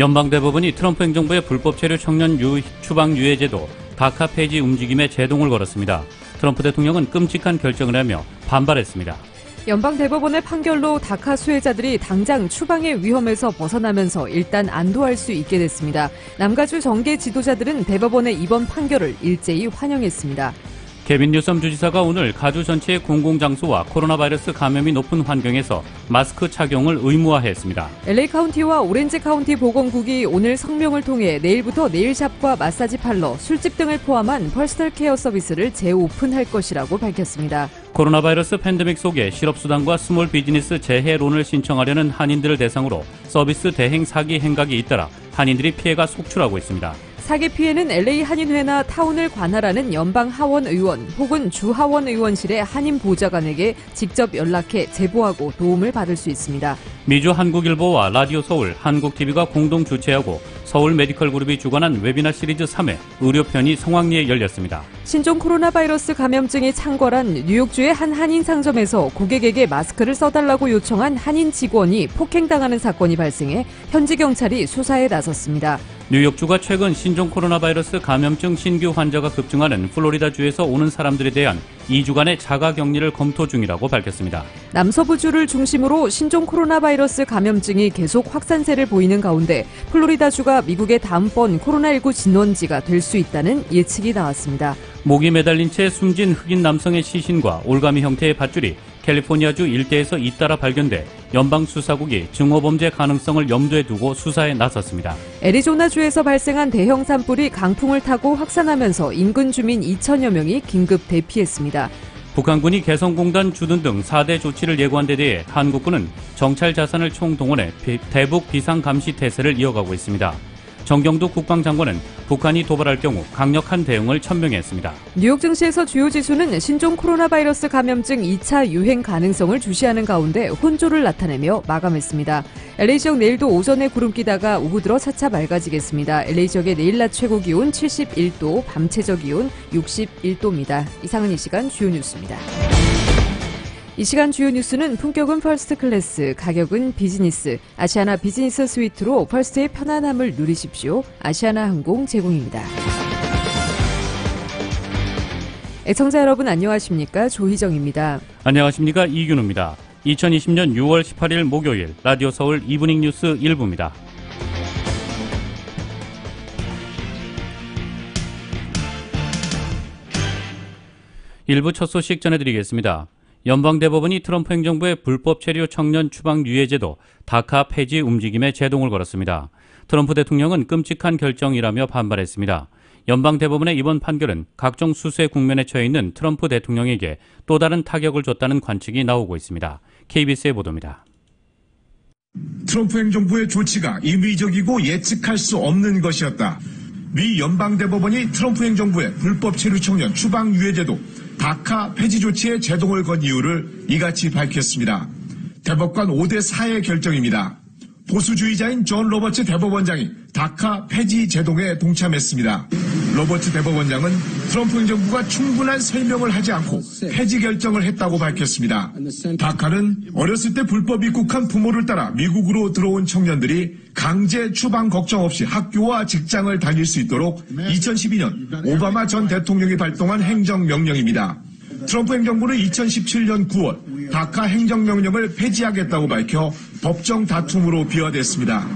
연방대법원이 트럼프 행정부의 불법 체류 청년 추방 유예제도 다카 폐지 움직임에 제동을 걸었습니다. 트럼프 대통령은 끔찍한 결정을 하며 반발했습니다. 연방대법원의 판결로 다카 수혜자들이 당장 추방의 위험에서 벗어나면서 일단 안도할 수 있게 됐습니다. 남가주 정계 지도자들은 대법원의 이번 판결을 일제히 환영했습니다. 개빈 뉴섬 주지사가 오늘 가주 전체의 공공장소와 코로나 바이러스 감염이 높은 환경에서 마스크 착용을 의무화했습니다. LA 카운티와 오렌지 카운티 보건국이 오늘 성명을 통해 내일부터 네일샵과 마사지 팔러, 술집 등을 포함한 퍼스널 케어 서비스를 재오픈할 것이라고 밝혔습니다. 코로나 바이러스 팬데믹 속에 실업수당과 스몰 비즈니스 재해론을 신청하려는 한인들을 대상으로 서비스 대행 사기 행각이 잇따라 한인들이 피해가 속출하고 있습니다. 사기 피해는 LA 한인회나 타운을 관할하는 연방 하원 의원 혹은 주 하원 의원실의 한인 보좌관에게 직접 연락해 제보하고 도움을 받을 수 있습니다. 미주 한국일보와 라디오 서울, 한국TV가 공동 주최하고 서울 메디컬 그룹이 주관한 웨비나 시리즈 3회 의료편이 성황리에 열렸습니다. 신종 코로나 바이러스 감염증이 창궐한 뉴욕주의 한 한인 상점에서 고객에게 마스크를 써달라고 요청한 한인 직원이 폭행당하는 사건이 발생해 현지 경찰이 수사에 나섰습니다. 뉴욕주가 최근 신종 코로나 바이러스 감염증 신규 환자가 급증하는 플로리다주에서 오는 사람들에 대한 2주간의 자가격리를 검토 중이라고 밝혔습니다. 남서부주를 중심으로 신종 코로나 바이러스 감염증이 계속 확산세를 보이는 가운데 플로리다주가 미국의 다음번 코로나19 진원지가 될 수 있다는 예측이 나왔습니다. 목이 매달린 채 숨진 흑인 남성의 시신과 올가미 형태의 밧줄이 캘리포니아주 일대에서 잇따라 발견돼 연방수사국이 증오범죄 가능성을 염두에 두고 수사에 나섰습니다. 애리조나주에서 발생한 대형 산불이 강풍을 타고 확산하면서 인근 주민 2천여 명이 긴급 대피했습니다. 북한군이 개성공단 주둔 등 4대 조치를 예고한 데 대해 한국군은 정찰 자산을 총동원해 대북 비상감시 태세를 이어가고 있습니다. 정경두 국방장관은 북한이 도발할 경우 강력한 대응을 천명했습니다. 뉴욕 증시에서 주요 지수는 신종 코로나 바이러스 감염증 2차 유행 가능성을 주시하는 가운데 혼조를 나타내며 마감했습니다. LA 지역 내일도 오전에 구름 끼다가 오후 들어 차차 맑아지겠습니다. LA 지역의 내일 낮 최고 기온 71도, 밤 최저 기온 61도입니다. 이상은 이 시간 주요 뉴스입니다. 이 시간 주요 뉴스는 품격은 퍼스트 클래스, 가격은 비즈니스, 아시아나 비즈니스 스위트로 퍼스트의 편안함을 누리십시오. 아시아나 항공 제공입니다. 애청자 여러분 안녕하십니까? 조희정입니다. 안녕하십니까? 이균우입니다. 2020년 6월 18일 목요일 라디오 서울 이브닝 뉴스 1부입니다. 일부 첫 소식 전해드리겠습니다. 연방대법원이 트럼프 행정부의 불법 체류 청년 추방 유예제도 다카 폐지 움직임에 제동을 걸었습니다. 트럼프 대통령은 끔찍한 결정이라며 반발했습니다. 연방대법원의 이번 판결은 각종 수수의 국면에 처해 있는 트럼프 대통령에게 또 다른 타격을 줬다는 관측이 나오고 있습니다. KBS의 보도입니다. 트럼프 행정부의 조치가 임의적이고 예측할 수 없는 것이었다. 미 연방대법원이 트럼프 행정부의 불법 체류 청년 추방 유예제도 다카 폐지 조치에 제동을 건 이유를 이같이 밝혔습니다. 대법관 5대4의 결정입니다. 보수주의자인 존 로버츠 대법원장이 다카 폐지 제동에 동참했습니다. 로버츠 대법원장은 트럼프 행정부가 충분한 설명을 하지 않고 폐지 결정을 했다고 밝혔습니다. 다카는 어렸을 때 불법 입국한 부모를 따라 미국으로 들어온 청년들이 강제 추방 걱정 없이 학교와 직장을 다닐 수 있도록 2012년 오바마 전 대통령이 발동한 행정명령입니다. 트럼프 행정부는 2017년 9월 다카 행정명령을 폐지하겠다고 밝혀 법정 다툼으로 비화됐습니다.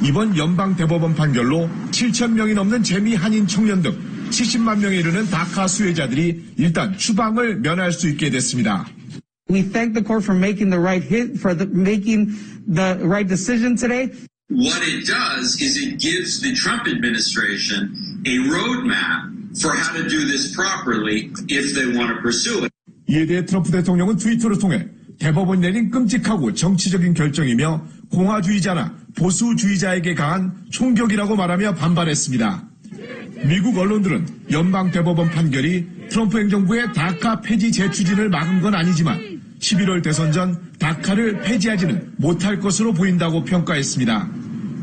이번 연방대법원 판결로 7천 명이 넘는 재미 한인 청년 등 70만 명에 이르는 다카 수혜자들이 일단 추방을 면할 수 있게 됐습니다. We thank the court for making the right decision today. What it does is it gives the Trump administration a roadmap for how to do this properly if they want to pursue it. 이에 대해 트럼프 대통령은 트위터를 통해 대법원이 내린 끔찍하고 정치적인 결정이며 공화주의자나 보수주의자에게 강한 총격이라고 말하며 반발했습니다. 미국 언론들은 연방대법원 판결이 트럼프 행정부의 다카 폐지 재추진을 막은 건 아니지만 11월 대선 전 다카를 폐지하지는 못할 것으로 보인다고 평가했습니다.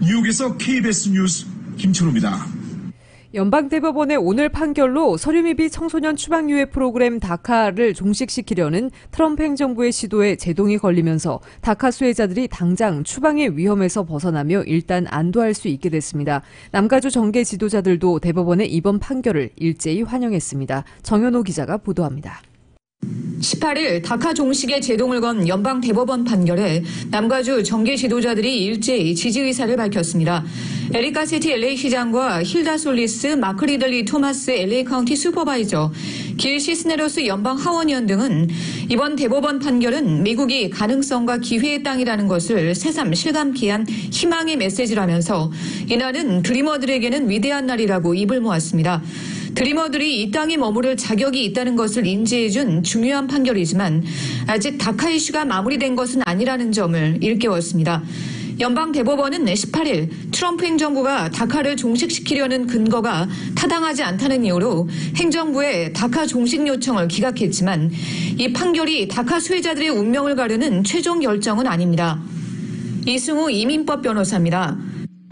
뉴욕에서 KBS 뉴스 김철우입니다. 연방대법원의 오늘 판결로 서류미비 청소년 추방유예 프로그램 다카를 종식시키려는 트럼프 행정부의 시도에 제동이 걸리면서 다카 수혜자들이 당장 추방의 위험에서 벗어나며 일단 안도할 수 있게 됐습니다. 남가주 정계 지도자들도 대법원의 이번 판결을 일제히 환영했습니다. 정현호 기자가 보도합니다. 18일 다카 종식에 제동을 건 연방 대법원 판결에 남가주 정계 지도자들이 일제히 지지 의사를 밝혔습니다. 에릭 가세티 LA 시장과 힐다 솔리스, 마크 리들리 토마스 LA 카운티 슈퍼바이저, 길 시스네로스 연방 하원의원 등은 이번 대법원 판결은 미국이 가능성과 기회의 땅이라는 것을 새삼 실감케 한 희망의 메시지라면서 이날은 드리머들에게는 위대한 날이라고 입을 모았습니다. 드리머들이 이 땅에 머무를 자격이 있다는 것을 인지해준 중요한 판결이지만 아직 다카 이슈가 마무리된 것은 아니라는 점을 일깨웠습니다. 연방 대법원은 18일 트럼프 행정부가 다카를 종식시키려는 근거가 타당하지 않다는 이유로 행정부의 다카 종식 요청을 기각했지만 이 판결이 다카 수혜자들의 운명을 가르는 최종 결정은 아닙니다. 이승우 이민법 변호사입니다.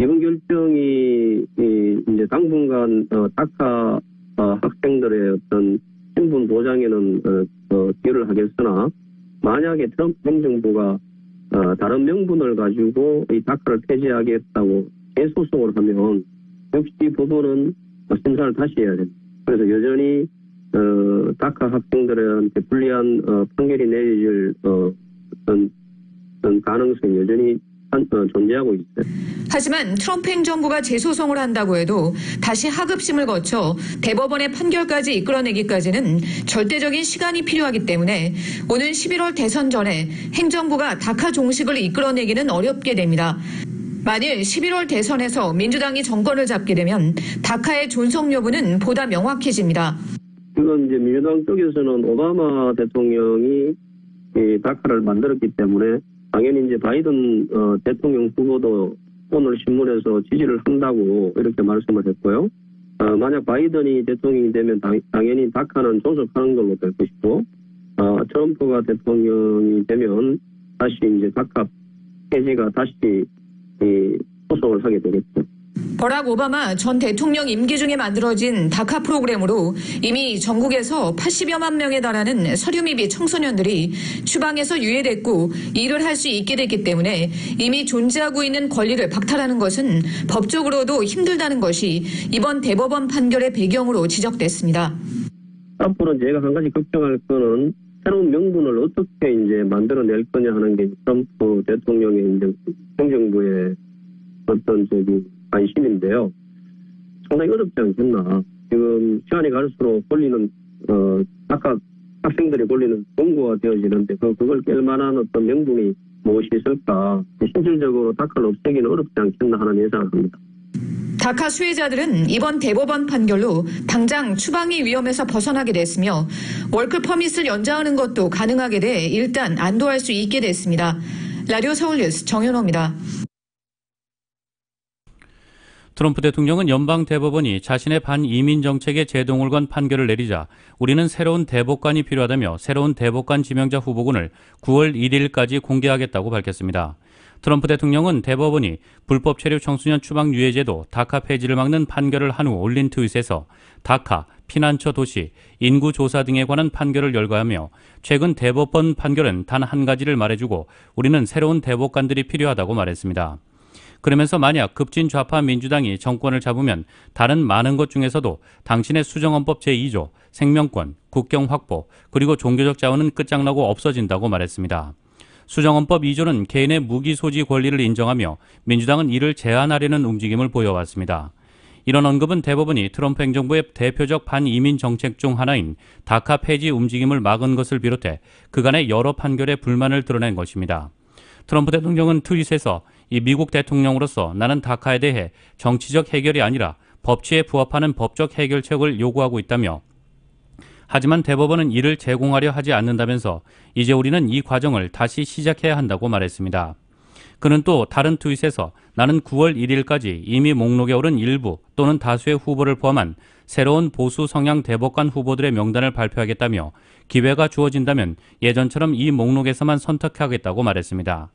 이번 결정이 이제 당분간 다카 학생들의 어떤 신분 보장에는 기여를 하겠으나 만약에 트럼프 행정부가 다른 명분을 가지고 이 다카를 폐지하겠다고 재소송을 하면 역시 이 부분은 심사를 다시 해야 됩니다. 그래서 여전히 다카 학생들한테 불리한 판결이 내려질 어떤 가능성이 여전히 존재하고 있어요. 하지만 트럼프 행정부가 재소송을 한다고 해도 다시 하급심을 거쳐 대법원의 판결까지 이끌어내기까지는 절대적인 시간이 필요하기 때문에 오는 11월 대선 전에 행정부가 다카 종식을 이끌어내기는 어렵게 됩니다. 만일 11월 대선에서 민주당이 정권을 잡게 되면 다카의 존속 여부는 보다 명확해집니다. 지금 이제 민주당 쪽에서는 오바마 대통령이 이 다카를 만들었기 때문에 당연히 이제 바이든 대통령 후보도 오늘 신문에서 지지를 한다고 이렇게 말씀을 했고요. 만약 바이든이 대통령이 되면 당연히 다카는 존속하는 걸로 될 것이고, 트럼프가 대통령이 되면 다시 이제 다카 폐지가 다시 소송을 하게 되겠죠. 버락 오바마 전 대통령 임기 중에 만들어진 다카 프로그램으로 이미 전국에서 80여만 명에 달하는 서류미비 청소년들이 추방에서 유예됐고 일을 할 수 있게 됐기 때문에 이미 존재하고 있는 권리를 박탈하는 것은 법적으로도 힘들다는 것이 이번 대법원 판결의 배경으로 지적됐습니다. 앞으로 제가 한 가지 걱정할 거는 새로운 명분을 어떻게 이제 만들어낼 거냐 하는 게 트럼프 대통령의 이제 행정부의 어떤 관심인데요. 상당히 어렵지 않겠나. 지금 시간이 갈수록 권리는 아까 학생들의 권리는 공고화 되어지는데 그걸 깰 만한 어떤 명분이 무엇이 있을까. 실질적으로 다카를 없애기는 어렵지 않겠나 하는 예상을 합니다. 다카 수혜자들은 이번 대법원 판결로 당장 추방의 위험에서 벗어나게 됐으며 월크 퍼밋을 연장하는 것도 가능하게 돼 일단 안도할 수 있게 됐습니다. 라디오 서울뉴스 정현호입니다. 트럼프 대통령은 연방 대법원이 자신의 반이민 정책에 제동을 건 판결을 내리자 우리는 새로운 대법관이 필요하다며 새로운 대법관 지명자 후보군을 9월 1일까지 공개하겠다고 밝혔습니다. 트럼프 대통령은 대법원이 불법 체류 청소년 추방 유예제도 다카 폐지를 막는 판결을 한 후 올린 트윗에서 다카, 피난처 도시, 인구 조사 등에 관한 판결을 열거하며 최근 대법원 판결은 단 한 가지를 말해주고 우리는 새로운 대법관들이 필요하다고 말했습니다. 그러면서 만약 급진 좌파 민주당이 정권을 잡으면 다른 많은 것 중에서도 당신의 수정헌법 제2조, 생명권, 국경 확보, 그리고 종교적 자원은 끝장나고 없어진다고 말했습니다. 수정헌법 2조는 개인의 무기 소지 권리를 인정하며 민주당은 이를 제한하려는 움직임을 보여왔습니다. 이런 언급은 대법원이 트럼프 행정부의 대표적 반이민 정책 중 하나인 다카 폐지 움직임을 막은 것을 비롯해 그간의 여러 판결에 불만을 드러낸 것입니다. 트럼프 대통령은 트윗에서 이 미국 대통령으로서 나는 다카에 대해 정치적 해결이 아니라 법치에 부합하는 법적 해결책을 요구하고 있다며 하지만 대법원은 이를 제공하려 하지 않는다면서 이제 우리는 이 과정을 다시 시작해야 한다고 말했습니다. 그는 또 다른 트윗에서 나는 9월 1일까지 이미 목록에 오른 일부 또는 다수의 후보를 포함한 새로운 보수 성향 대법관 후보들의 명단을 발표하겠다며 기회가 주어진다면 예전처럼 이 목록에서만 선택하겠다고 말했습니다.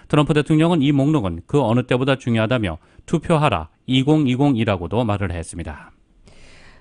트럼프 대통령은 이 목록은 그 어느 때보다 중요하다며 투표하라 2020이라고도 말을 했습니다.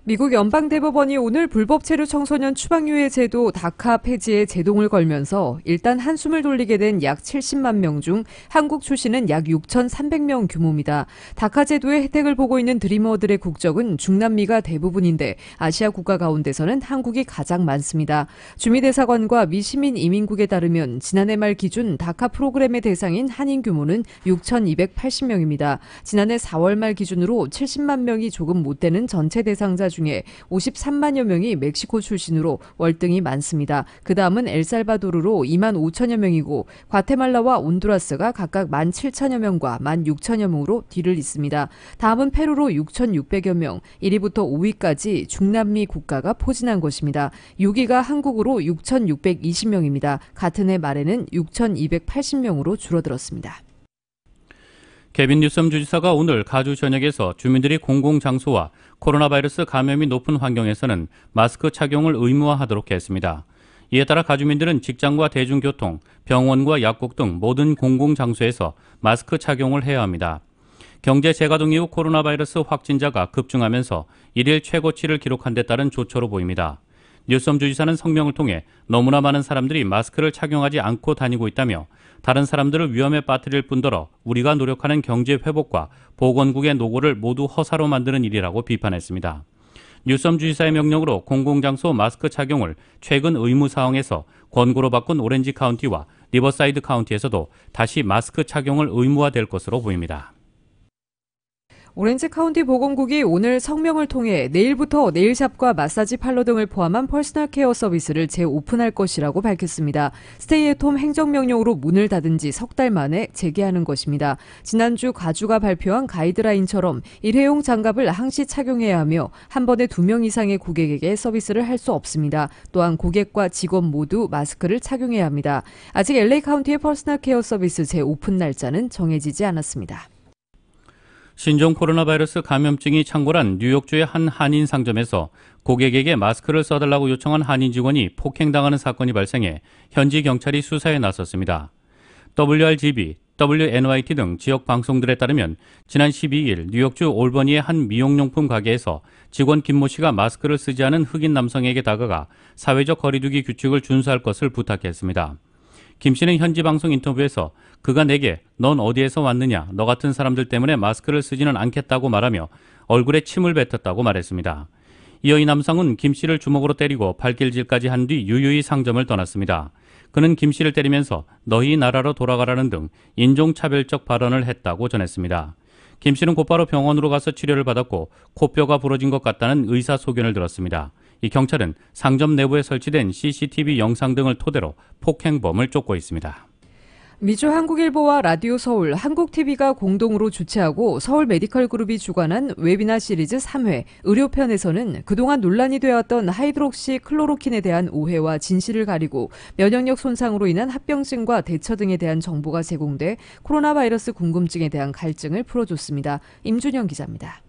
미국 연방대법원이 오늘 불법 체류 청소년 추방유예 제도 다카 폐지에 제동을 걸면서 일단 한숨을 돌리게 된 약 70만 명 중 한국 출신은 약 6,300명 규모입니다. 다카 제도의 혜택을 보고 있는 드리머들의 국적은 중남미가 대부분인데 아시아 국가 가운데서는 한국이 가장 많습니다. 주미대사관과 미 시민이민국에 따르면 지난해 말 기준 다카 프로그램의 대상인 한인 규모는 6,280명입니다. 지난해 4월 말 기준으로 70만 명이 조금 못 되는 전체 대상자 중에 53만여 명이 멕시코 출신으로 월등히 많습니다. 그 다음은 엘살바도르로 2만 5천여 명이고 과테말라와 온두라스가 각각 1만 7천여 명과 1만 6천여 명으로 뒤를 잇습니다. 다음은 페루로 6,600여 명, 1위부터 5위까지 중남미 국가가 포진한 것입니다. 6위가 한국으로 6,620명입니다. 같은 해 말에는 6,280명으로 줄어들었습니다. 개빈 뉴섬 주지사가 오늘 가주 전역에서 주민들이 공공장소와 코로나 바이러스 감염이 높은 환경에서는 마스크 착용을 의무화하도록 했습니다. 이에 따라 가주민들은 직장과 대중교통, 병원과 약국 등 모든 공공장소에서 마스크 착용을 해야 합니다. 경제 재가동 이후 코로나 바이러스 확진자가 급증하면서 일일 최고치를 기록한 데 따른 조처로 보입니다. 뉴섬 주지사는 성명을 통해 너무나 많은 사람들이 마스크를 착용하지 않고 다니고 있다며 다른 사람들을 위험에 빠뜨릴 뿐더러 우리가 노력하는 경제 회복과 보건국의 노고를 모두 허사로 만드는 일이라고 비판했습니다. 뉴섬 주지사의 명령으로 공공장소 마스크 착용을 최근 의무사항에서 권고로 바꾼 오렌지 카운티와 리버사이드 카운티에서도 다시 마스크 착용을 의무화될 것으로 보입니다. 오렌지 카운티 보건국이 오늘 성명을 통해 내일부터 네일샵과 마사지 팔러 등을 포함한 퍼스널 케어 서비스를 재오픈할 것이라고 밝혔습니다. 스테이 앳 홈 행정명령으로 문을 닫은 지 석 달 만에 재개하는 것입니다. 지난주 가주가 발표한 가이드라인처럼 일회용 장갑을 항시 착용해야 하며 한 번에 2명 이상의 고객에게 서비스를 할 수 없습니다. 또한 고객과 직원 모두 마스크를 착용해야 합니다. 아직 LA 카운티의 퍼스널 케어 서비스 재오픈 날짜는 정해지지 않았습니다. 신종 코로나 바이러스 감염증이 창궐한 뉴욕주의 한 한인 상점에서 고객에게 마스크를 써달라고 요청한 한인 직원이 폭행당하는 사건이 발생해 현지 경찰이 수사에 나섰습니다. WRGB, WNYT 등 지역 방송들에 따르면 지난 12일 뉴욕주 올버니의 한 미용용품 가게에서 직원 김모 씨가 마스크를 쓰지 않은 흑인 남성에게 다가가 사회적 거리두기 규칙을 준수할 것을 부탁했습니다. 김 씨는 현지 방송 인터뷰에서 그가 내게 넌 어디에서 왔느냐, 너 같은 사람들 때문에 마스크를 쓰지는 않겠다고 말하며 얼굴에 침을 뱉었다고 말했습니다. 이어 이 남성은 김 씨를 주먹으로 때리고 발길질까지 한 뒤 유유히 상점을 떠났습니다. 그는 김 씨를 때리면서 너희 나라로 돌아가라는 등 인종차별적 발언을 했다고 전했습니다. 김 씨는 곧바로 병원으로 가서 치료를 받았고 코뼈가 부러진 것 같다는 의사 소견을 들었습니다. 이 경찰은 상점 내부에 설치된 CCTV 영상 등을 토대로 폭행범을 쫓고 있습니다. 미주 한국일보와 라디오 서울, 한국TV가 공동으로 주최하고 서울 메디컬 그룹이 주관한 웨비나 시리즈 3회 의료편에서는 그동안 논란이 되었던 하이드록시 클로로킨에 대한 오해와 진실을 가리고 면역력 손상으로 인한 합병증과 대처 등에 대한 정보가 제공돼 코로나 바이러스 궁금증에 대한 갈증을 풀어줬습니다. 임준영 기자입니다.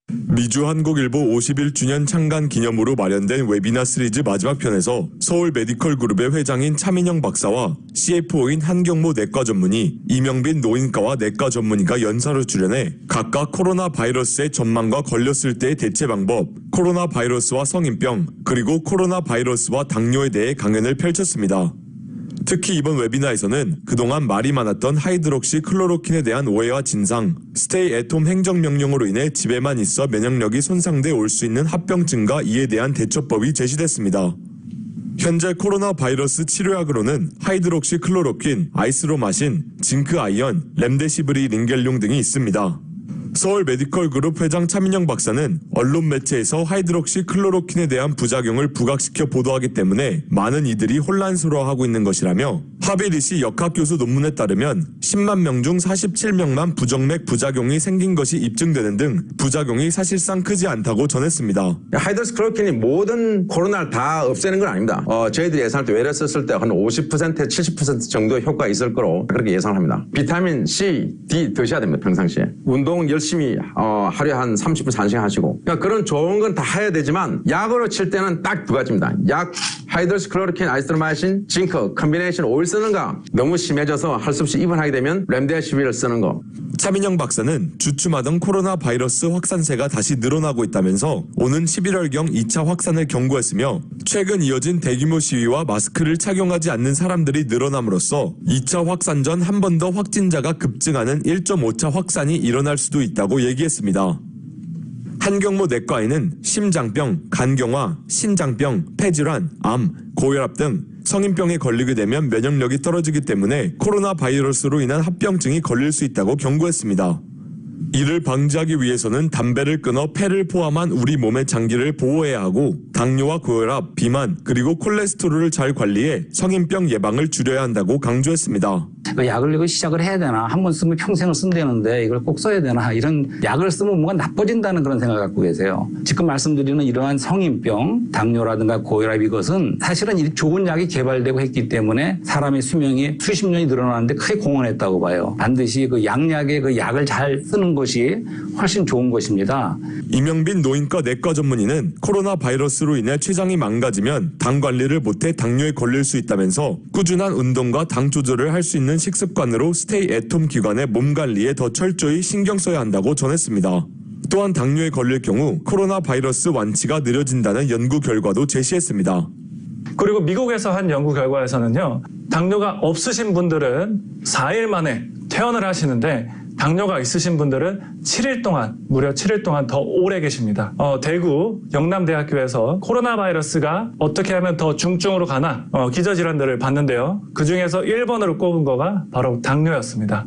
미주 한국일보 51주년 창간 기념으로 마련된 웨비나 시리즈 마지막 편에서 서울 메디컬 그룹의 회장인 차민영 박사와 CFO인 한경모 내과 전문의, 이명빈 노인과와 내과 전문의가 연사로 출연해 각각 코로나 바이러스의 전망과 걸렸을 때의 대체 방법, 코로나 바이러스와 성인병, 그리고 코로나 바이러스와 당뇨에 대해 강연을 펼쳤습니다. 특히 이번 웨비나에서는 그동안 말이 많았던 하이드록시 클로로킨에 대한 오해와 진상, 스테이 앳홈 행정명령으로 인해 집에만 있어 면역력이 손상돼 올 수 있는 합병증과 이에 대한 대처법이 제시됐습니다. 현재 코로나 바이러스 치료약으로는 하이드록시 클로로킨, 아이스로마신, 징크 아이언, 렘데시브리 링겔룡 등이 있습니다. 서울 메디컬 그룹 회장 차민영 박사는 언론 매체에서 하이드록시 클로로킨에 대한 부작용을 부각시켜 보도하기 때문에 많은 이들이 혼란스러워하고 있는 것이라며 하비리시 역학교수 논문에 따르면 10만 명 중 47명만 부정맥 부작용이 생긴 것이 입증되는 등 부작용이 사실상 크지 않다고 전했습니다. 하이드록시 클로로킨이 모든 코로나를 다 없애는 건 아닙니다. 저희들이 예상할 때 외래 썼을 때 한 50%, 70% 정도 효과가 있을 거로 그렇게 예상을 합니다. 비타민 C, D 드셔야 됩니다. 평상시에. 운동은 열심히 하루에 한 30분 1시간 하시고 그러니까 그런 좋은 건 다 해야 되지만 약으로 칠 때는 딱 두 가지입니다. 약, 하이드로시클로로킨, 아이스트로마이신, 징크, 컨비네이션 오일 쓰는 거 너무 심해져서 할 수 없이 입원하게 되면 렘데시비를 쓰는 거. 차민영 박사는 주춤하던 코로나 바이러스 확산세가 다시 늘어나고 있다면서 오는 11월경 2차 확산을 경고했으며 최근 이어진 대규모 시위와 마스크를 착용하지 않는 사람들이 늘어남으로써 2차 확산 전 한 번 더 확진자가 급증하는 1.5차 확산이 일어날 수도 있다고 얘기했습니다. 한경모 내과의는 심장병, 간경화, 신장병, 폐질환, 암, 고혈압 등 성인병에 걸리게 되면 면역력이 떨어지기 때문에 코로나 바이러스로 인한 합병증이 걸릴 수 있다고 경고했습니다. 이를 방지하기 위해서는 담배를 끊어 폐를 포함한 우리 몸의 장기를 보호해야 하고 당뇨와 고혈압, 비만, 그리고 콜레스테롤을 잘 관리해 성인병 예방을 줄여야 한다고 강조했습니다. 약을 이거 시작을 해야 되나, 한 번 쓰면 평생을 쓴다는데 이걸 꼭 써야 되나, 이런 약을 쓰면 뭔가 나빠진다는 그런 생각을 갖고 계세요. 지금 말씀드리는 이러한 성인병, 당뇨라든가 고혈압, 이것은 사실은 좋은 약이 개발되고 했기 때문에 사람의 수명이 수십 년이 늘어나는데 크게 공헌했다고 봐요. 반드시 그 양약의 그 약을 잘 쓰는 것이 훨씬 좋은 것입니다. 이명빈 노인과 내과 전문의는 코로나 바이러스로 인해 췌장이 망가지면 당 관리를 못해 당뇨에 걸릴 수 있다면서 꾸준한 운동과 당 조절을 할 수 있는 식습관으로 스테이 애톰 기간의 몸 관리에 더 철저히 신경 써야 한다고 전했습니다. 또한 당뇨에 걸릴 경우 코로나 바이러스 완치가 느려진다는 연구 결과도 제시했습니다. 그리고 미국에서 한 연구 결과에서는요, 당뇨가 없으신 분들은 4일 만에 퇴원을 하시는데 당뇨가 있으신 분들은 7일 동안, 무려 7일 동안 더 오래 계십니다. 대구 영남대학교에서 코로나 바이러스가 어떻게 하면 더 중증으로 가나 기저질환들을 봤는데요. 그중에서 1번으로 꼽은 거가 바로 당뇨였습니다.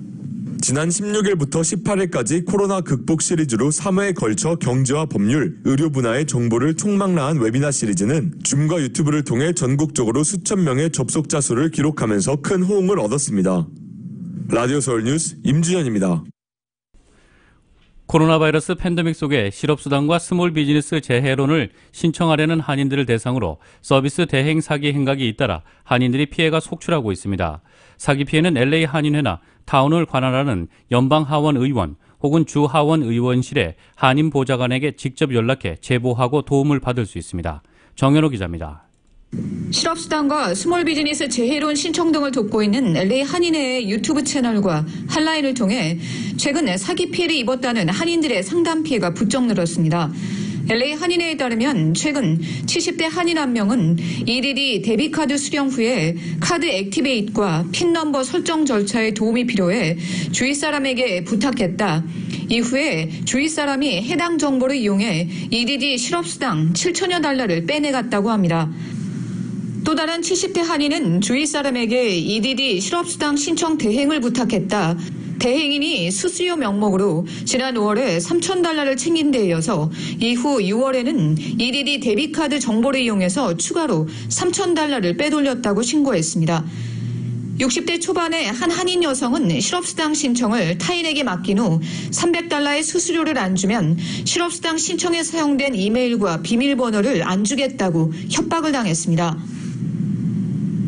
지난 16일부터 18일까지 코로나 극복 시리즈로 3회에 걸쳐 경제와 법률, 의료 분야의 정보를 총망라한 웨비나 시리즈는 줌과 유튜브를 통해 전국적으로 수천 명의 접속자 수를 기록하면서 큰 호응을 얻었습니다. 라디오 서울 뉴스 임준현입니다. 코로나 바이러스 팬데믹 속에 실업수당과 스몰 비즈니스 재해론을 신청하려는 한인들을 대상으로 서비스 대행 사기 행각이 잇따라 한인들이 피해가 속출하고 있습니다. 사기 피해는 LA 한인회나 타운을 관할하는 연방 하원 의원 혹은 주 하원 의원실의 한인 보좌관에게 직접 연락해 제보하고 도움을 받을 수 있습니다. 정현호 기자입니다. 실업수당과 스몰 비즈니스 재해론 신청 등을 돕고 있는 LA 한인회의 유튜브 채널과 한라인을 통해 최근 사기 피해를 입었다는 한인들의 상담 피해가 부쩍 늘었습니다. LA 한인회에 따르면 최근 70대 한인 한 명은 EDD 데비카드 수령 후에 카드 액티베이트과 핀 넘버 설정 절차에 도움이 필요해 주위 사람에게 부탁했다. 이후에 주위 사람이 해당 정보를 이용해 EDD 실업수당 7천여 달러를 빼내갔다고 합니다. 또 다른 70대 한인은 주위 사람에게 EDD 실업수당 신청 대행을 부탁했다. 대행인이 수수료 명목으로 지난 5월에 3천 달러를 챙긴 데 이어서 이후 6월에는 EDD 데비카드 정보를 이용해서 추가로 3천 달러를 빼돌렸다고 신고했습니다. 60대 초반의 한 한인 여성은 실업수당 신청을 타인에게 맡긴 후 300달러의 수수료를 안 주면 실업수당 신청에 사용된 이메일과 비밀번호를 안 주겠다고 협박을 당했습니다.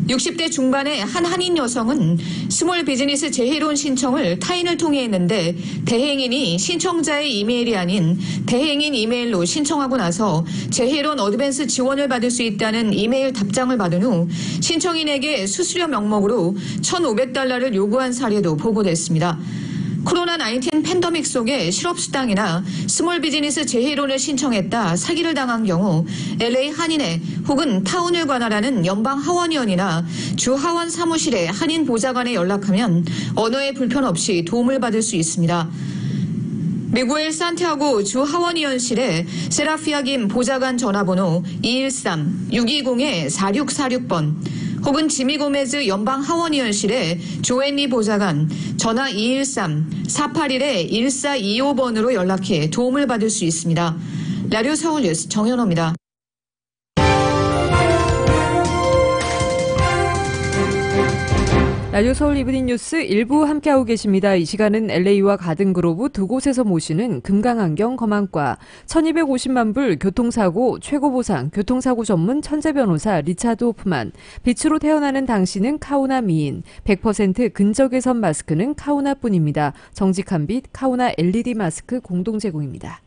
60대 중반의 한 한인 여성은 스몰 비즈니스 재해론 신청을 타인을 통해 했는데 대행인이 신청자의 이메일이 아닌 대행인 이메일로 신청하고 나서 재해론 어드밴스 지원을 받을 수 있다는 이메일 답장을 받은 후 신청인에게 수수료 명목으로 1,500달러를 요구한 사례도 보고됐습니다. 코로나19 팬데믹 속에 실업수당이나 스몰 비즈니스 재해론을 신청했다 사기를 당한 경우 LA 한인회 혹은 타운을 관할하는 연방 하원의원이나 주 하원 사무실의 한인 보좌관에 연락하면 언어의 불편 없이 도움을 받을 수 있습니다. 미구엘 산티아고 주 하원의원실의 세라피아 김 보좌관 전화번호 213-620-4646번 혹은 지미 고메즈 연방 하원의원실의 조앤리 보좌관 전화 213-481-1425번으로 연락해 도움을 받을 수 있습니다. 라디오 서울 뉴스 정현호입니다. 라디오 서울 이브닝 뉴스 일부 함께하고 계십니다. 이 시간은 LA와 가든그로브 두 곳에서 모시는 금강안경 검안과 1250만 불 교통사고 최고보상 교통사고 전문 천재변호사 리차드 호프만, 빛으로 태어나는 당신은 카우나 미인, 100% 근적외선 마스크는 카우나뿐입니다. 정직한 빛 카우나 LED 마스크 공동 제공입니다.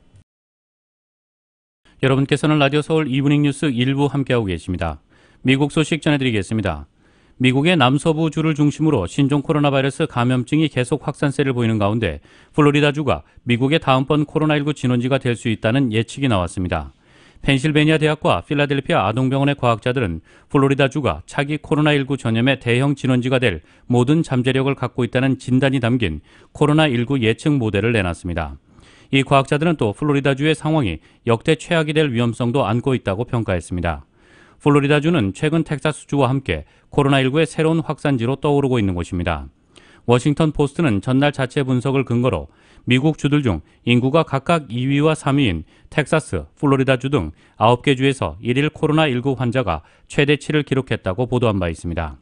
여러분께서는 라디오 서울 이브닝 뉴스 일부 함께하고 계십니다. 미국 소식 전해드리겠습니다. 미국의 남서부 주를 중심으로 신종 코로나 바이러스 감염증이 계속 확산세를 보이는 가운데 플로리다주가 미국의 다음번 코로나19 진원지가 될 수 있다는 예측이 나왔습니다. 펜실베니아 대학과 필라델피아 아동병원의 과학자들은 플로리다주가 차기 코로나19 전염의 대형 진원지가 될 모든 잠재력을 갖고 있다는 진단이 담긴 코로나19 예측 모델을 내놨습니다. 이 과학자들은 또 플로리다주의 상황이 역대 최악이 될 위험성도 안고 있다고 평가했습니다. 플로리다주는 최근 텍사스주와 함께 코로나19의 새로운 확산지로 떠오르고 있는 곳입니다. 워싱턴 포스트는 전날 자체 분석을 근거로 미국 주들 중 인구가 각각 2위와 3위인 텍사스, 플로리다주 등 9개 주에서 일일 코로나19 환자가 최대치를 기록했다고 보도한 바 있습니다.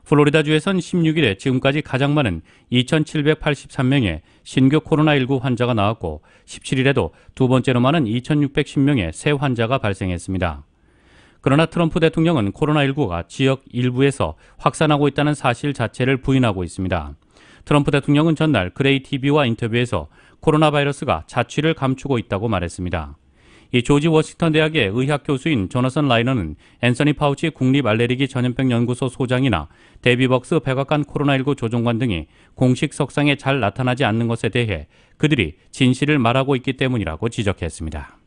플로리다주에선 16일에 지금까지 가장 많은 2,783명의 신규 코로나19 환자가 나왔고 17일에도 두 번째로 많은 2,610명의 새 환자가 발생했습니다. 그러나 트럼프 대통령은 코로나19가 지역 일부에서 확산하고 있다는 사실 자체를 부인하고 있습니다. 트럼프 대통령은 전날 그레이 TV와 인터뷰에서 코로나 바이러스가 자취를 감추고 있다고 말했습니다. 이 조지 워싱턴 대학의 의학 교수인 조나선 라이너는 앤서니 파우치 국립 알레르기 전염병 연구소 소장이나 데비 벅스 백악관 코로나19 조종관 등이 공식 석상에 잘 나타나지 않는 것에 대해 그들이 진실을 말하고 있기 때문이라고 지적했습니다.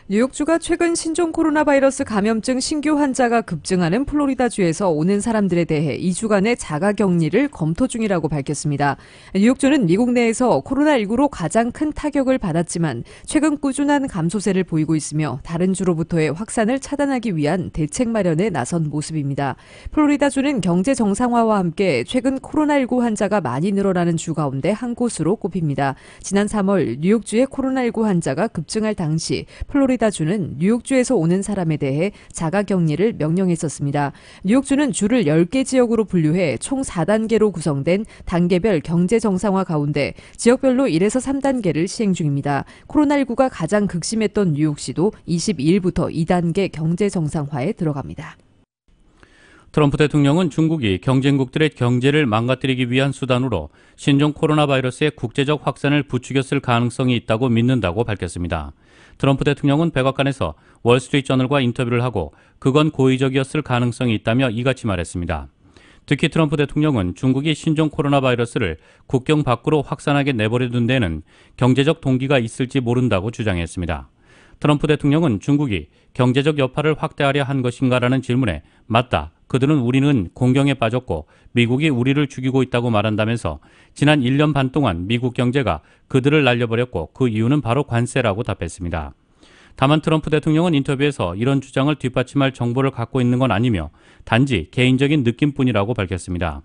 뉴욕주가 최근 신종 코로나 바이러스 감염증 신규 환자가 급증하는 플로리다주에서 오는 사람들에 대해 2주간의 자가격리를 검토 중이라고 밝혔습니다. 뉴욕주는 미국 내에서 코로나19로 가장 큰 타격을 받았지만 최근 꾸준한 감소세를 보이고 있으며 다른 주로부터의 확산을 차단하기 위한 대책 마련에 나선 모습입니다. 플로리다주는 경제 정상화와 함께 최근 코로나19 환자가 많이 늘어나는 주 가운데 한 곳으로 꼽힙니다. 지난 3월 뉴욕주의 코로나19 환자가 급증할 당시 플로리다주는 뉴욕주에서 오는 사람에 대해 자가격리를 명령했었습니다. 뉴욕주는 주를 10개 지역으로 분류해 총 4단계로 구성된 단계별 경제 정상화 가운데 지역별로 1에서 3단계를 시행 중입니다. 코로나19가 가장 극심했던 뉴욕시도 22일부터 2단계 경제 정상화에 들어갑니다. 트럼프 대통령은 중국이 경쟁국들의 경제를 망가뜨리기 위한 수단으로 신종 코로나 바이러스의 국제적 확산을 부추겼을 가능성이 있다고 믿는다고 밝혔습니다. 트럼프 대통령은 백악관에서 월스트리트저널과 인터뷰를 하고 그건 고의적이었을 가능성이 있다며 이같이 말했습니다. 특히 트럼프 대통령은 중국이 신종 코로나 바이러스를 국경 밖으로 확산하게 내버려둔 데에는 경제적 동기가 있을지 모른다고 주장했습니다. 트럼프 대통령은 중국이 경제적 여파를 확대하려 한 것인가라는 질문에 맞다. 그들은 우리는 공경에 빠졌고 미국이 우리를 죽이고 있다고 말한다면서 지난 1년 반 동안 미국 경제가 그들을 날려버렸고 그 이유는 바로 관세라고 답했습니다. 다만 트럼프 대통령은 인터뷰에서 이런 주장을 뒷받침할 정보를 갖고 있는 건 아니며 단지 개인적인 느낌뿐이라고 밝혔습니다.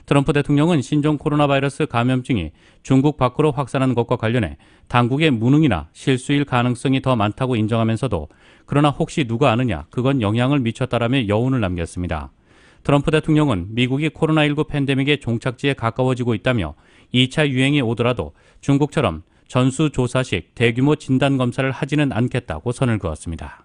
트럼프 대통령은 신종 코로나 바이러스 감염증이 중국 밖으로 확산한 것과 관련해 당국의 무능이나 실수일 가능성이 더 많다고 인정하면서도 그러나 혹시 누가 아느냐 그건 영향을 미쳤다라며 여운을 남겼습니다. 트럼프 대통령은 미국이 코로나19 팬데믹의 종착지에 가까워지고 있다며 2차 유행이 오더라도 중국처럼 전수조사식 대규모 진단검사를 하지는 않겠다고 선을 그었습니다.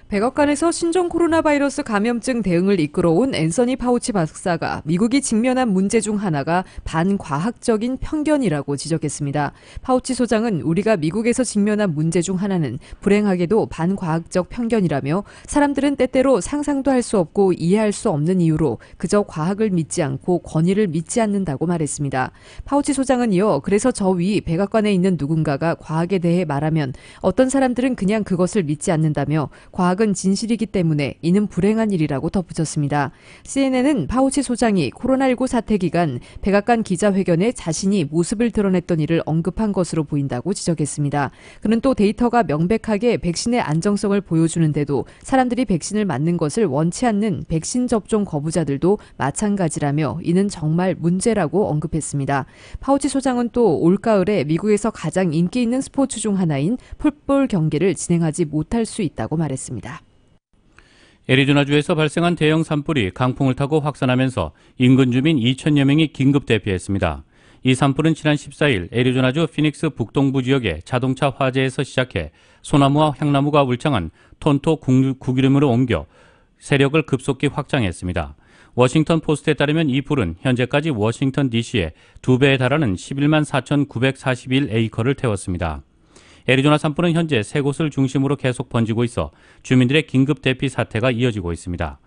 백악관에서 신종 코로나 바이러스 감염증 대응을 이끌어온 앤서니 파우치 박사가 미국이 직면한 문제 중 하나가 반과학적인 편견이라고 지적했습니다. 파우치 소장은 우리가 미국에서 직면한 문제 중 하나는 불행하게도 반과학적 편견이라며 사람들은 때때로 상상도 할 수 없고 이해할 수 없는 이유로 그저 과학을 믿지 않고 권위를 믿지 않는다고 말했습니다. 파우치 소장은 이어 그래서 저 위 백악관에 있는 누군가가 과학에 대해 말하면 어떤 사람들은 그냥 그것을 믿지 않는다며 과학은 진실이기 때문에 이는 불행한 일이라고 덧붙였습니다. CNN은 파우치 소장이 코로나19 사태 기간 백악관 기자회견에 자신이 모습을 드러냈던 일을 언급한 것으로 보인다고 지적했습니다. 그는 또 데이터가 명백하게 백신의 안정성을 보여주는데도 사람들이 백신을 맞는 것을 원치 않는 백신 접종 거부자들도 마찬가지라며 이는 정말 문제라고 언급했습니다. 파우치 소장은 또 올가을에 미국에서 가장 인기 있는 스포츠 중 하나인 풋볼 경기를 진행하지 못할 수 있다고 말했습니다. 애리조나주에서 발생한 대형 산불이 강풍을 타고 확산하면서 인근 주민 2천여 명이 긴급 대피했습니다. 이 산불은 지난 14일 애리조나주 피닉스 북동부 지역의 자동차 화재에서 시작해 소나무와 향나무가 울창한 톤토 구기름으로 옮겨 세력을 급속히 확장했습니다. 워싱턴 포스트에 따르면 이 불은 현재까지 워싱턴 DC의 2배에 달하는 11만 4,941에이커를 태웠습니다. 애리조나 산불은 현재 3곳을 중심으로 계속 번지고 있어 주민들의 긴급 대피 사태가 이어지고 있습니다.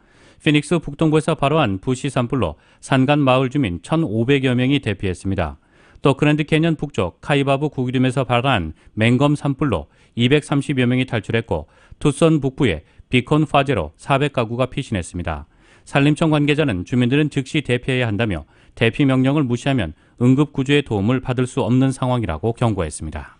피닉스 북동부에서 발호한 부시 산불로 산간 마을 주민 1,500여 명이 대피했습니다. 또 그랜드 캐년 북쪽 카이바브 구기름에서 발생한 맹검 산불로 230여 명이 탈출했고 투선 북부의 비콘 파제로 400가구가 피신했습니다. 산림청 관계자는 주민들은 즉시 대피해야 한다며 대피 명령을 무시하면 응급구조의 도움을 받을 수 없는 상황이라고 경고했습니다.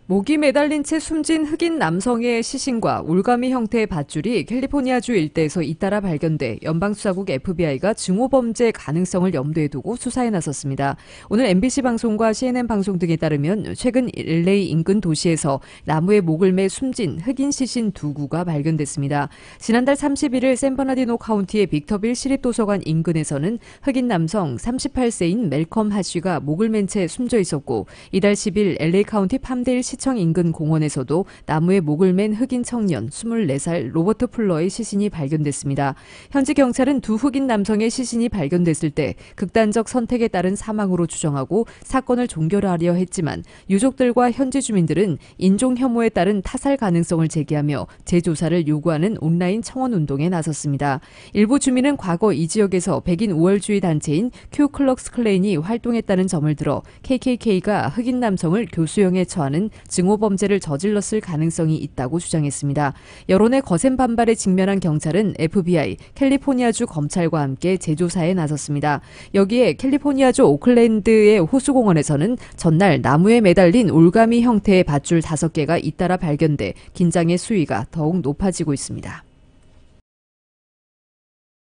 목이 매달린 채 숨진 흑인 남성의 시신과 올가미 형태의 밧줄이 캘리포니아주 일대에서 잇따라 발견돼 연방수사국 FBI가 증오범죄 가능성을 염두에 두고 수사에 나섰습니다. 오늘 MBC 방송과 CNN 방송 등에 따르면 최근 LA 인근 도시에서 나무에 목을 매 숨진 흑인 시신 2구가 발견됐습니다. 지난달 31일 샌버나디노 카운티의 빅터빌 시립도서관 인근에서는 흑인 남성 38세인 멜컴 하쉬가 목을 맨 채 숨져 있었고 이달 10일 LA 카운티 팜데일 시청 인근 공원에서도 나무에 목을 맨 흑인 청년 24살 로버트 플러의 시신이 발견됐습니다. 현지 경찰은 두 흑인 남성의 시신이 발견됐을 때 극단적 선택에 따른 사망으로 추정하고 사건을 종결하려 했지만 유족들과 현지 주민들은 인종 혐오에 따른 타살 가능성을 제기하며 재조사를 요구하는 온라인 청원 운동에 나섰습니다. 일부 주민은 과거 이 지역에서 백인 우월주의 단체인 큐클럭스 클랜이 활동했다는 점을 들어 KKK가 흑인 남성을 교수형에 처하는 증오범죄를 저질렀을 가능성이 있다고 주장했습니다. 여론의 거센 반발에 직면한 경찰은 FBI, 캘리포니아주 검찰과 함께 재조사에 나섰습니다. 여기에 캘리포니아주 오클랜드의 호수공원에서는 전날 나무에 매달린 올가미 형태의 밧줄 5개가 잇따라 발견돼 긴장의 수위가 더욱 높아지고 있습니다.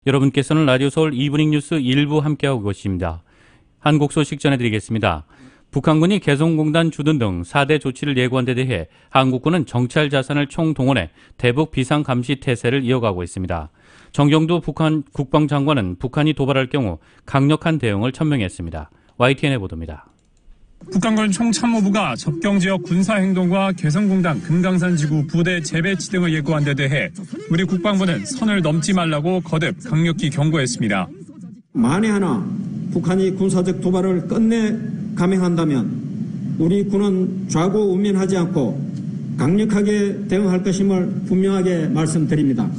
여러분께서는 라디오 서울 이브닝 뉴스 1부 함께하고 계십니다. 한국 소식 전해드리겠습니다. 북한군이 개성공단 주둔 등 4대 조치를 예고한 데 대해 한국군은 정찰 자산을 총동원해 대북 비상감시 태세를 이어가고 있습니다. 정경두 북한 국방장관은 북한이 도발할 경우 강력한 대응을 천명했습니다. YTN의 보도입니다. 북한군 총참모부가 접경지역 군사행동과 개성공단 금강산지구 부대 재배치 등을 예고한 데 대해 우리 국방부는 선을 넘지 말라고 거듭 강력히 경고했습니다. 만에 하나 북한이 군사적 도발을 끝내 감행한다면 우리 군은 좌고우면하지 않고 강력하게 대응할 것임을 분명하게 말씀드립니다.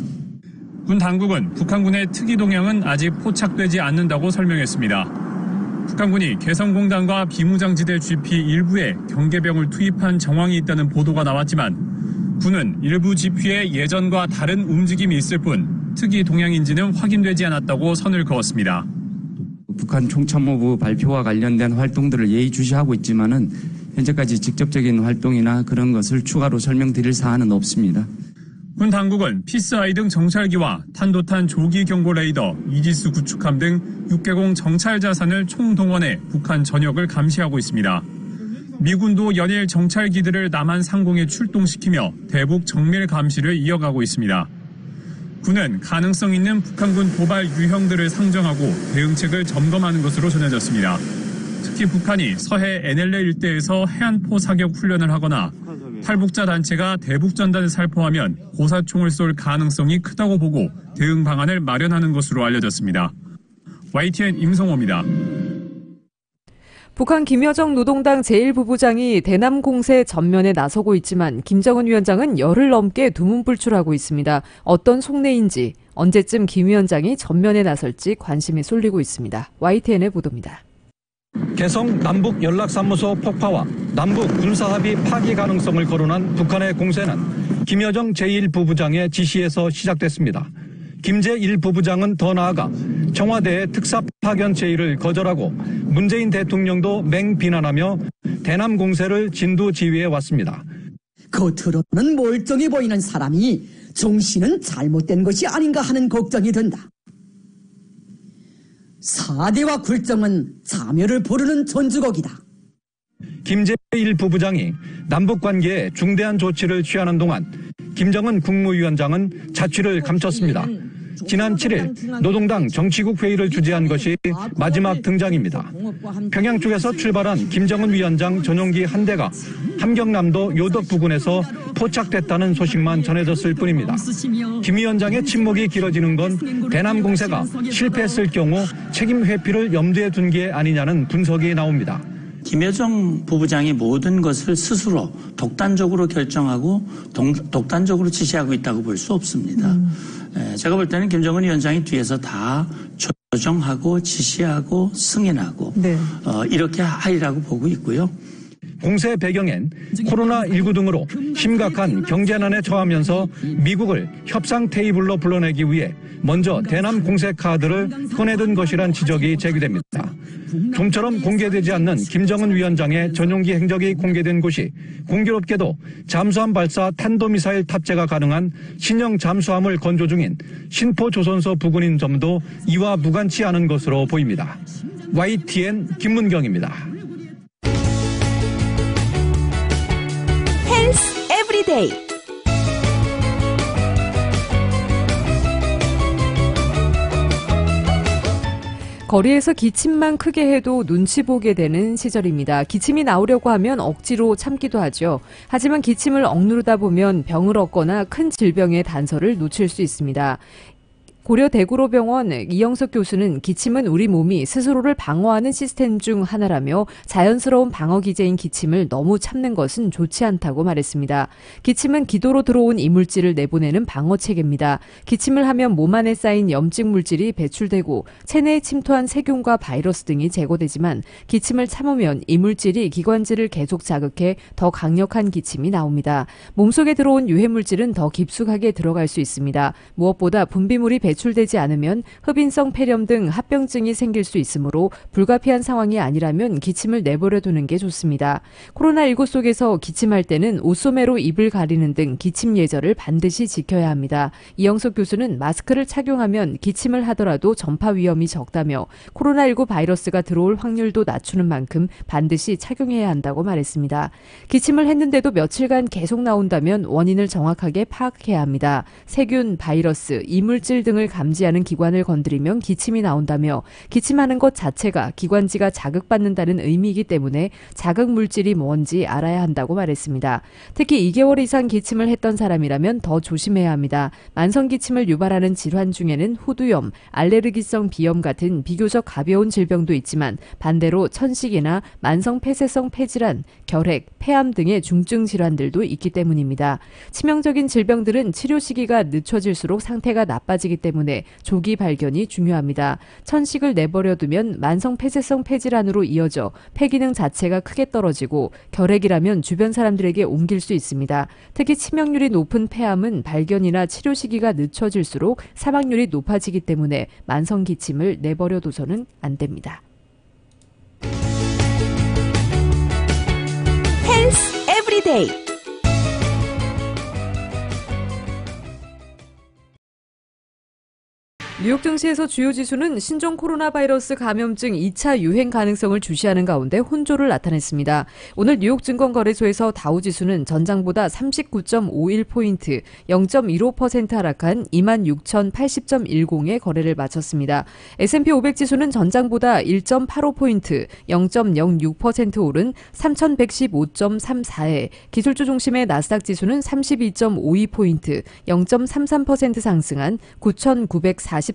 군 당국은 북한군의 특이 동향은 아직 포착되지 않는다고 설명했습니다. 북한군이 개성공단과 비무장지대 GP 일부에 경계병을 투입한 정황이 있다는 보도가 나왔지만 군은 일부 GP에 예전과 다른 움직임이 있을 뿐 특이 동향인지는 확인되지 않았다고 선을 그었습니다. 북한 총참모부 발표와 관련된 활동들을 예의주시하고 있지만은 현재까지 직접적인 활동이나 그런 것을 추가로 설명드릴 사안은 없습니다. 군 당국은 피스아이 등 정찰기와 탄도탄 조기 경보 레이더, 이지스 구축함 등 6개공 정찰 자산을 총동원해 북한 전역을 감시하고 있습니다. 미군도 연일 정찰기들을 남한 상공에 출동시키며 대북 정밀 감시를 이어가고 있습니다. 군은 가능성 있는 북한군 도발 유형들을 상정하고 대응책을 점검하는 것으로 전해졌습니다. 특히 북한이 서해 NLL 일대에서 해안포 사격 훈련을 하거나 탈북자 단체가 대북전단을 살포하면 고사총을 쏠 가능성이 크다고 보고 대응 방안을 마련하는 것으로 알려졌습니다. YTN 임성호입니다. 북한 김여정 노동당 제1부부장이 대남 공세 전면에 나서고 있지만 김정은 위원장은 열흘 넘게 두문불출하고 있습니다. 어떤 속내인지 언제쯤 김 위원장이 전면에 나설지 관심이 쏠리고 있습니다. YTN의 보도입니다. 개성 남북연락사무소 폭파와 남북 군사합의 파기 가능성을 거론한 북한의 공세는 김여정 제1부부장의 지시에서 시작됐습니다. 김 제1부부장은 더 나아가 청와대의 특사 파견 제의를 거절하고 문재인 대통령도 맹비난하며 대남 공세를 진두지휘해 왔습니다. 겉으로는 멀쩡해 보이는 사람이 정신은 잘못된 것이 아닌가 하는 걱정이 든다. 4대와 굴정은 자멸을 부르는 전주곡이다. 김 제1부부장이 남북관계에 중대한 조치를 취하는 동안 김정은 국무위원장은 자취를 감췄습니다. 지난 7일 노동당 정치국 회의를 주재한 것이 마지막 등장입니다. 평양 쪽에서 출발한 김정은 위원장 전용기 한 대가 함경남도 요덕 부근에서 포착됐다는 소식만 전해졌을 뿐입니다. 김 위원장의 침묵이 길어지는 건 대남 공세가 실패했을 경우 책임 회피를 염두에 둔 게 아니냐는 분석이 나옵니다. 김여정 부부장이 모든 것을 스스로 독단적으로 결정하고 독단적으로 지시하고 있다고 볼 수 없습니다. 제가 볼 때는 김정은 위원장이 뒤에서 다 조정하고 지시하고 승인하고 이렇게 하리라고 보고 있고요. 공세 배경엔 코로나19 등으로 심각한 경제난에 처하면서 미국을 협상 테이블로 불러내기 위해 먼저 대남 공세 카드를 꺼내든 것이란 지적이 제기됩니다. 좀처럼 공개되지 않는 김정은 위원장의 전용기 행적이 공개된 곳이 공교롭게도 잠수함 발사 탄도미사일 탑재가 가능한 신형 잠수함을 건조 중인 신포조선소 부근인 점도 이와 무관치 않은 것으로 보입니다. YTN 김문경입니다. 헬스 에브리데이. 거리에서 기침만 크게 해도 눈치 보게 되는 시절입니다. 기침이 나오려고 하면 억지로 참기도 하죠. 하지만 기침을 억누르다 보면 병을 얻거나 큰 질병의 단서를 놓칠 수 있습니다. 고려 대구로병원 이영석 교수는 기침은 우리 몸이 스스로를 방어하는 시스템 중 하나라며 자연스러운 방어 기제인 기침을 너무 참는 것은 좋지 않다고 말했습니다. 기침은 기도로 들어온 이물질을 내보내는 방어 체계입니다. 기침을 하면 몸 안에 쌓인 염증 물질이 배출되고 체내에 침투한 세균과 바이러스 등이 제거되지만 기침을 참으면 이물질이 기관지를 계속 자극해 더 강력한 기침이 나옵니다. 몸속에 들어온 유해 물질은 더 깊숙하게 들어갈 수 있습니다. 무엇보다 분비물이 배출되지 않으면 흡인성 폐렴 등 합병증이 생길 수 있으므로 불가피한 상황이 아니라면 기침을 내버려 두는 게 좋습니다. 코로나19 속에서 기침할 때는 옷소매로 입을 가리는 등 기침 예절을 반드시 지켜야 합니다. 이영석 교수는 마스크를 착용하면 기침을 하더라도 전파 위험이 적다며 코로나19 바이러스가 들어올 확률도 낮추는 만큼 반드시 착용해야 한다고 말했습니다. 기침을 했는데도 며칠간 계속 나온다면 원인을 정확하게 파악해야 합니다. 세균, 바이러스, 이물질 등을 감지하는 기관을 건드리면 기침이 나온다며 기침하는 것 자체가 기관지가 자극받는다는 의미이기 때문에 자극 물질이 뭔지 알아야 한다고 말했습니다. 특히 2개월 이상 기침을 했던 사람이라면 더 조심해야 합니다. 만성 기침을 유발하는 질환 중에는 후두염, 알레르기성 비염 같은 비교적 가벼운 질병도 있지만 반대로 천식이나 만성 폐쇄성 폐질환, 결핵, 폐암 등의 중증 질환들도 있기 때문입니다. 치명적인 질병들은 치료 시기가 늦춰질수록 상태가 나빠지기 때문에 조기 발견이 중요합니다. 천식을 내버려두면 만성 폐쇄성 폐질환으로 이어져 폐기능 자체가 크게 떨어지고 결핵이라면 주변 사람들에게 옮길 수 있습니다. 특히 치명률이 높은 폐암은 발견이나 치료 시기가 늦춰질수록 사망률이 높아지기 때문에 만성 기침을 내버려둬서는 안 됩니다. 헬스 에브리데이. 뉴욕 증시에서 주요 지수는 신종 코로나 바이러스 감염증 2차 유행 가능성을 주시하는 가운데 혼조를 나타냈습니다. 오늘 뉴욕 증권거래소에서 다우지수는 전장보다 39.51포인트, 0.15% 하락한 26,080.10에 거래를 마쳤습니다. S&P 500지수는 전장보다 1.85포인트, 0.06% 오른 3,115.34에, 기술주 중심의 나스닥 지수는 32.52포인트, 0.33% 상승한 9,943.05의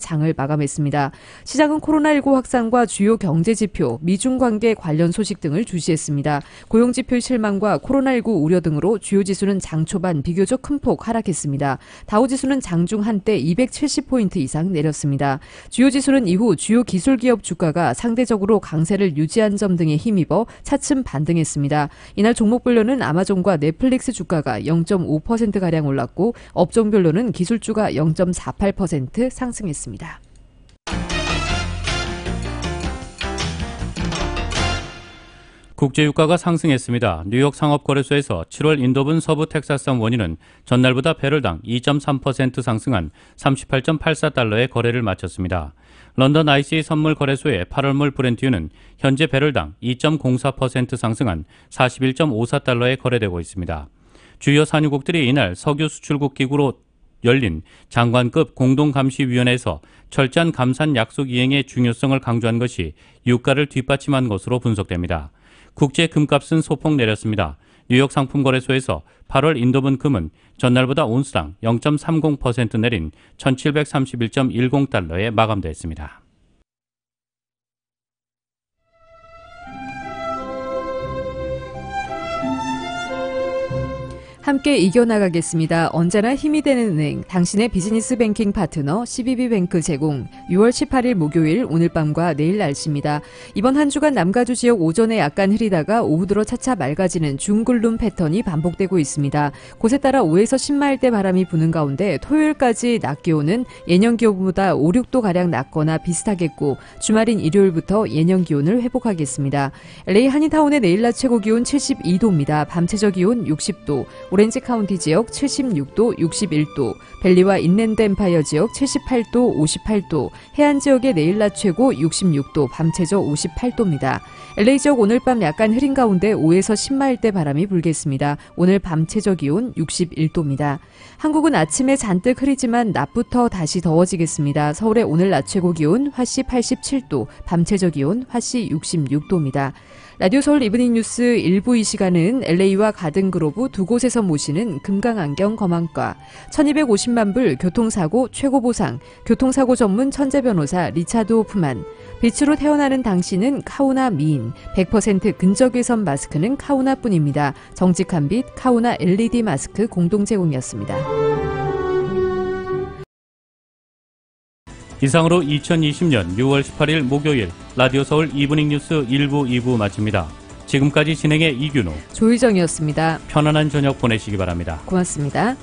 장을 마감했습니다. 시장은 코로나19 확산과 주요 경제지표, 미중 관계 관련 소식 등을 주시했습니다. 고용지표 실망과 코로나19 우려 등으로 주요 지수는 장 초반 비교적 큰 폭 하락했습니다. 다우지수는 장중 한때 270포인트 이상 내렸습니다. 주요 지수는 이후 주요 기술기업 주가가 상대적으로 강세를 유지한 점 등에 힘입어 차츰 반등했습니다. 이날 종목별로는 아마존과 넷플릭스 주가가 0.5%가량 올랐고 업종별로는 기술주가 0.48% 상승했습니다. 국제유가가 상승했습니다. 뉴욕 상업거래소에서 7월 인도분 서부 텍사스산 원유는 전날보다 배럴당 2.3% 상승한 38.84달러에 거래를 마쳤습니다. 런던 ICA 선물거래소의 8월물 브렌트유는 현재 배럴당 2.04% 상승한 41.54달러에 거래되고 있습니다. 주요 산유국들이 이날 석유 수출국 기구로 열린 장관급 공동감시위원회에서 철저한 감산 약속 이행의 중요성을 강조한 것이 유가를 뒷받침한 것으로 분석됩니다. 국제 금값은 소폭 내렸습니다. 뉴욕 상품거래소에서 8월 인도분 금은 전날보다 온스당 0.30% 내린 1731.10달러에 마감됐습니다. 함께 이겨나가겠습니다. 언제나 힘이 되는 은행, 당신의 비즈니스 뱅킹 파트너 CBB뱅크 제공. 6월 18일 목요일 오늘 밤과 내일 날씨입니다. 이번 한 주간 남가주 지역 오전에 약간 흐리다가 오후 들어 차차 맑아지는 중글룸 패턴이 반복되고 있습니다. 곳에 따라 5에서 10마일대 바람이 부는 가운데 토요일까지 낮 기온은 예년 기온보다 5, 6도가량 낮거나 비슷하겠고 주말인 일요일부터 예년 기온을 회복하겠습니다. LA 한인타운의 내일 낮 최고 기온 72도입니다. 밤 최저 기온 60도, 오렌지 카운티 지역 76도, 61도, 벨리와 인랜드 엠파이어 지역 78도, 58도, 해안 지역의 내일 낮 최고 66도, 밤 최저 58도입니다. LA 지역 오늘 밤 약간 흐린 가운데 5에서 10마일대 바람이 불겠습니다. 오늘 밤 최저 기온 61도입니다. 한국은 아침에 잔뜩 흐리지만 낮부터 다시 더워지겠습니다. 서울의 오늘 낮 최고 기온 화씨 87도, 밤 최저 기온 화씨 66도입니다. 라디오 서울 이브닝 뉴스 1부 이 시간은 LA와 가든그로브 두 곳에서 모시는 금강안경 검안과 1250만 불 교통사고 최고 보상, 교통사고 전문 천재 변호사 리차드 호프만, 빛으로 태어나는 당신은 카우나 미인, 100% 근적외선 마스크는 카우나뿐입니다. 정직한 빛 카우나 LED 마스크 공동 제공이었습니다. 이상으로 2020년 6월 18일 목요일 라디오 서울 이브닝 뉴스 1부, 2부 마칩니다. 지금까지 진행의 이균호, 조희정이었습니다. 편안한 저녁 보내시기 바랍니다. 고맙습니다.